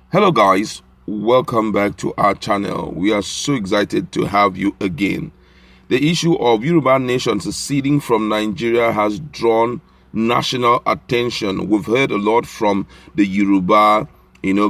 Hello guys, welcome back to our channel. We are so excited to have you again. The issue of Yoruba nation seceding from Nigeria has drawn national attention. We've heard a lot from the Yoruba,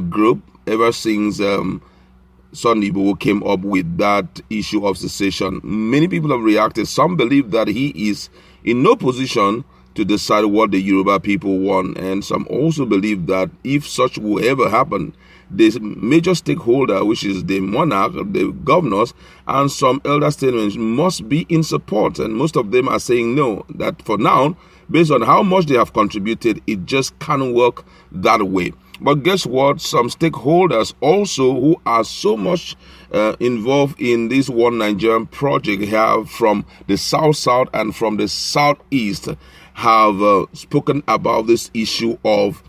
group ever since Sunday Igboho came up with that issue of secession. Many people have reacted. Some believe that he is in no position to decide what the Yoruba people want, and some also believe that if such will ever happen, the major stakeholder, which is the monarch, the governors, and some elder statesmen must be in support, and most of them are saying no, that for now, based on how much they have contributed, it just can't work that way. But guess what? Some stakeholders also who are so much involved in this One Nigerian project have from the south and from the southeast have spoken about this issue of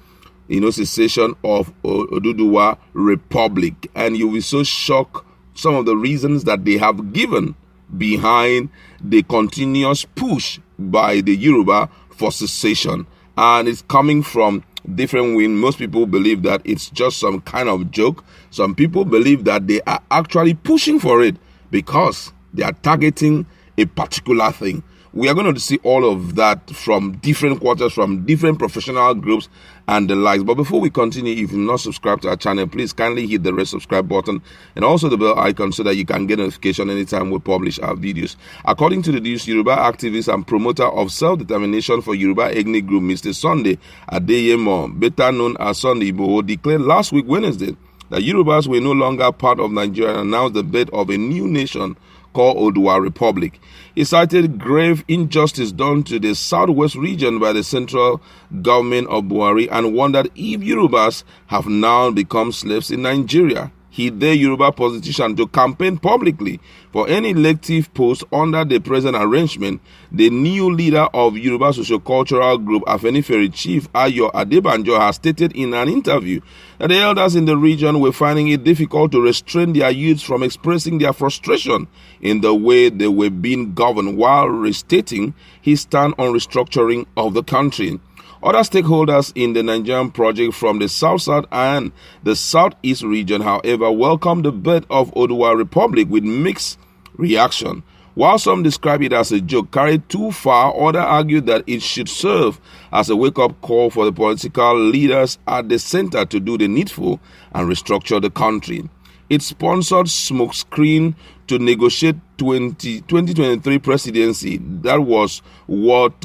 secession of Oduduwa Republic, and you will be so shocked some of the reasons that they have given behind the continuous push by the Yoruba for secession, and it's coming from different wings. Most people believe that it's just some kind of joke. Some people believe that they are actually pushing for it because they are targeting a particular thing. We are going to see all of that from different quarters, from different professional groups and the likes. But before we continue, if you've not subscribed to our channel, please kindly hit the red subscribe button and also the bell icon so that you can get notification anytime we publish our videos. According to the news, Yoruba activist and promoter of self-determination for Yoruba ethnic group, Mr. Sunday Adeyemo, better known as Sunday Igboho, declared last week Wednesday that Yorubas were no longer part of Nigeria and announced the birth of a new nation called Oduduwa Republic. He cited grave injustice done to the southwest region by the central government of Buhari and wondered if Yorubas have now become slaves in Nigeria. He dared Yoruba politicians to campaign publicly for any elective post under the present arrangement. The new leader of Yoruba socio-cultural group, Afenifere Chief Ayo Adebanjo, has stated in an interview that the elders in the region were finding it difficult to restrain their youths from expressing their frustration in the way they were being governed, while restating his stand on restructuring of the country. Other stakeholders in the Nigerian project from the South and the Southeast region, however, welcomed the birth of Oduduwa Republic with mixed reaction. While some describe it as a joke carried too far, others argued that it should serve as a wake-up call for the political leaders at the center to do the needful and restructure the country. It sponsored smokescreen to negotiate 2023 presidency. That was what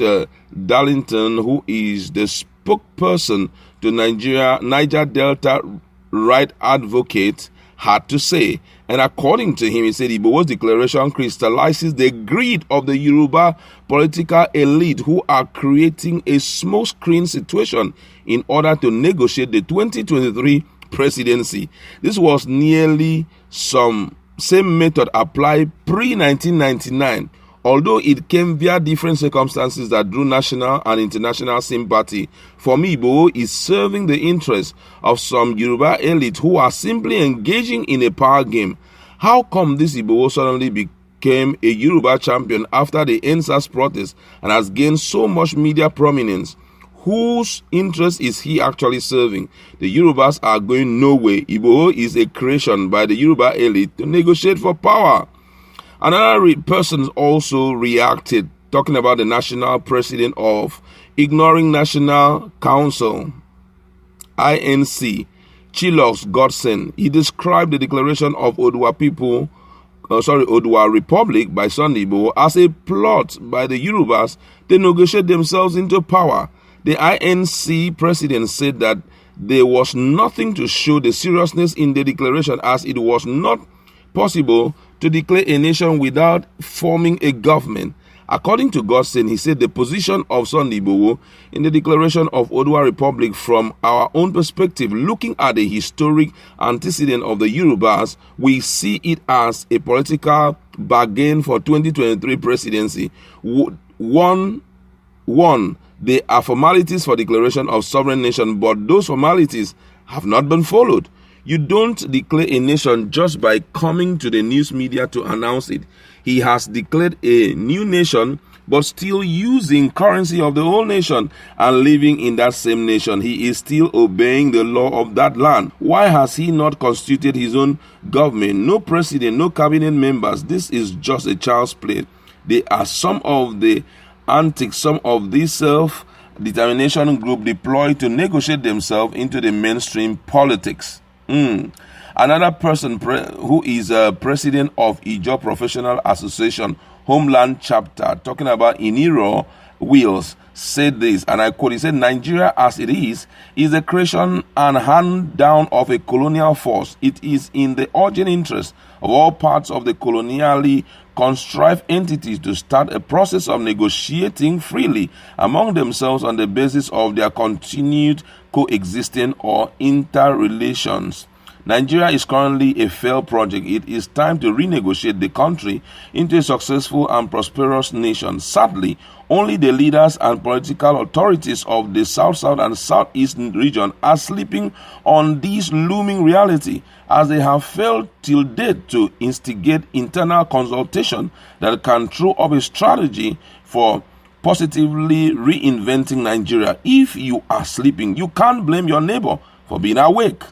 Darlington, who is the spokesperson to Niger Delta right advocate, had to say. And according to him, he said Igboho's declaration crystallizes the greed of the Yoruba political elite who are creating a smokescreen situation in order to negotiate the 2023 presidency. This was nearly some same method applied pre-1999, although it came via different circumstances that drew national and international sympathy. For me, Igboho is serving the interests of some Yoruba elite who are simply engaging in a power game. How come this Igboho suddenly became a Yoruba champion after the NSAS protest and has gained so much media prominence? Whose interest is he actually serving? The Yorubas are going nowhere. Igboho is a creation by the Yoruba elite to negotiate for power. Another person also reacted, talking about the national president of Ignoring National Council, INC, Chilox Godson. He described the declaration of Oduduwa Republic by Sunday Igboho as a plot by the Yorubas to negotiate themselves into power. The INC president said that there was nothing to show the seriousness in the declaration, as it was not possible to declare a nation without forming a government. According to Godson, he said the position of Sunday Igboho in the declaration of Oduduwa Republic, from our own perspective, looking at the historic antecedent of the Yorubas, we see it as a political bargain for 2023 presidency. One, there are formalities for declaration of sovereign nation, but those formalities have not been followed. You don't declare a nation just by coming to the news media to announce it. He has declared a new nation but still using currency of the whole nation and living in that same nation. He is still obeying the law of that land. Why has he not constituted his own government? No president, no cabinet members. This is just a child's play. They are some of the antics, some of these self-determination group deployed to negotiate themselves into the mainstream politics. Another person who is a president of Igboho Professional Association, Homeland Chapter, talking about Iniro Wills, said this, and I quote, he said, Nigeria as it is the creation and hand down of a colonial force. It is in the urgent interest of all parts of the colonially contrived entities to start a process of negotiating freely among themselves on the basis of their continued coexisting or interrelations. Nigeria is currently a failed project. It is time to renegotiate the country into a successful and prosperous nation. Sadly, only the leaders and political authorities of the South and Southeast region are sleeping on this looming reality, as they have failed till date to instigate internal consultation that can throw up a strategy for positively reinventing Nigeria. If you are sleeping, you can't blame your neighbor for being awake.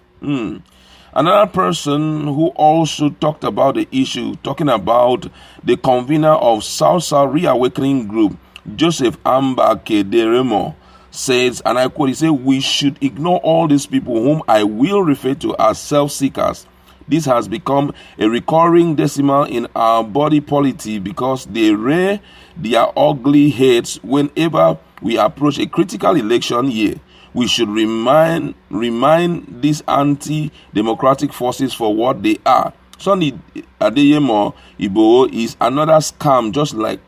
Another person who also talked about the issue, talking about the convener of South Reawakening Group, Joseph Amba Kederemo, says, and I quote, he said, we should ignore all these people whom I will refer to as self-seekers. This has become a recurring decimal in our body politic because they rear their ugly heads whenever we approach a critical election year. We should remind these anti-democratic forces for what they are. Sunday Adeyemo Igboho is another scam, just like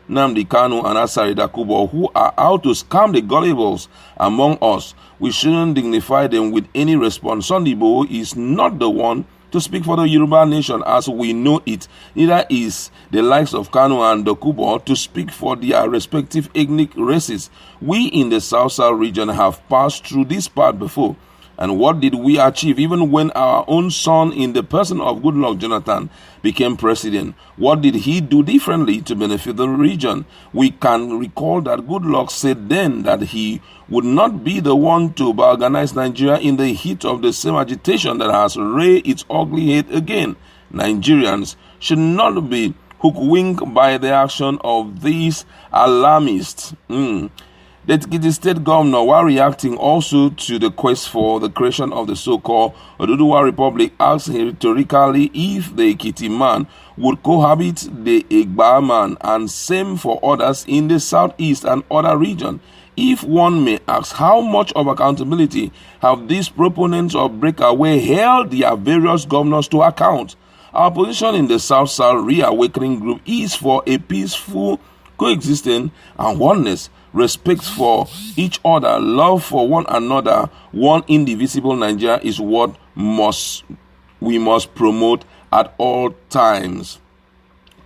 Nnamdi Kanu and Asari Dakubo, who are out to scam the gullibles among us. We shouldn't dignify them with any response. Sunday Igboho is not the one to speak for the Yoruba nation as we know it. Neither is the likes of Kanu and Dokubo to speak for their respective ethnic races. We in the South region have passed through this part before. And what did we achieve even when our own son in the person of Goodluck Jonathan became president? What did he do differently to benefit the region? We can recall that Goodluck said then that he would not be the one to organize Nigeria in the heat of the same agitation that has raised its ugly head again. Nigerians should not be hoodwinked by the action of these alarmists. The Ekiti state governor, while reacting also to the quest for the creation of the so-called Oduduwa Republic, asked rhetorically if the Ekiti man would cohabit the Egba man, and same for others in the southeast and other regions. If one may ask, how much of accountability have these proponents of breakaway held their various governors to account? Our position in the South Reawakening Group is for a peaceful coexistence and oneness, respect for each other, love for one another. One indivisible Nigeria is what we must promote at all times.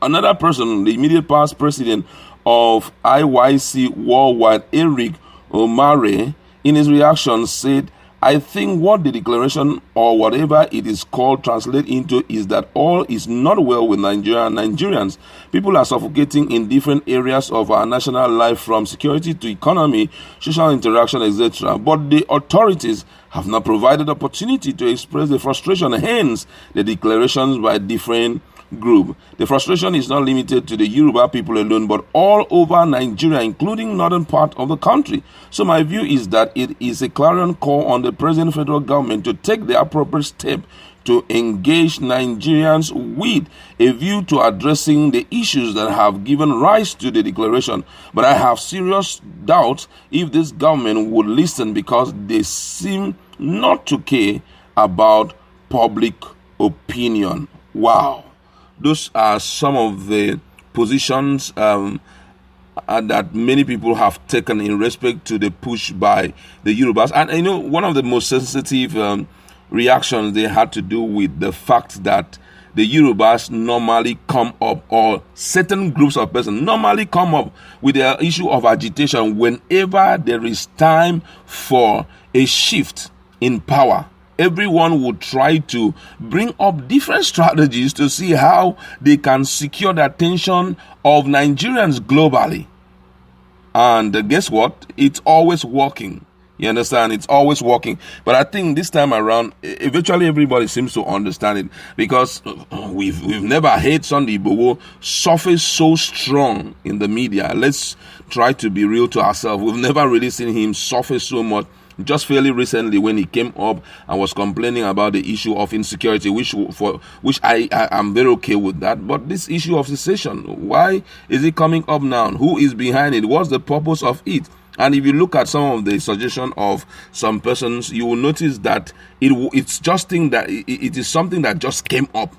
Another person, the immediate past president of IYC Worldwide, Eric Omare, in his reaction said, I think what the declaration or whatever it is called translate into is that all is not well with Nigeria and Nigerians. People are suffocating in different areas of our national life, from security to economy, social interaction, etc. But the authorities have not provided opportunity to express the frustration, hence the declarations by different group. The frustration is not limited to the Yoruba people alone, but all over Nigeria, including northern part of the country. So my view is that it is a clarion call on the present federal government to take the appropriate step to engage Nigerians with a view to addressing the issues that have given rise to the declaration. But I have serious doubts if this government would listen, because they seem not to care about public opinion. Wow. Those are some of the positions that many people have taken in respect to the push by the Yorubas. And one of the most sensitive reactions they had to do with the fact that the Yorubas normally come up, or certain groups of persons normally come up with the issue of agitation whenever there is time for a shift in power. Everyone would try to bring up different strategies to see how they can secure the attention of Nigerians globally. And guess what? It's always working. You understand? It's always working. But I think this time around, eventually everybody seems to understand it, because we've never heard Sunday Igboho surface so strong in the media. Let's try to be real to ourselves. We've never really seen him surface so much. Just fairly recently, when he came up and was complaining about the issue of insecurity, which I am very okay with that. But this issue of secession, why is it coming up now? Who is behind it? What's the purpose of it? And if you look at some of the suggestion of some persons, you will notice that it's just that it is something that just came up,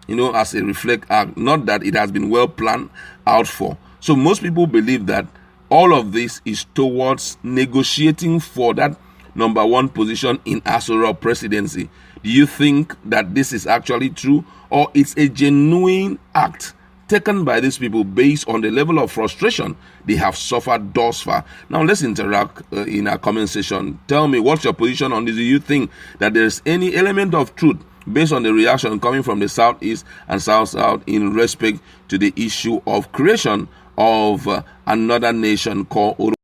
as a reflect act, not that it has been well planned out for. So most people believe that all of this is towards negotiating for that number one position in Aso Rock presidency. Do you think that this is actually true, or it's a genuine act taken by these people based on the level of frustration they have suffered thus far? Now let's interact in our comment section. Tell me, what's your position on this? Do you think that there's any element of truth based on the reaction coming from the Southeast and South in respect to the issue of creation of another nation called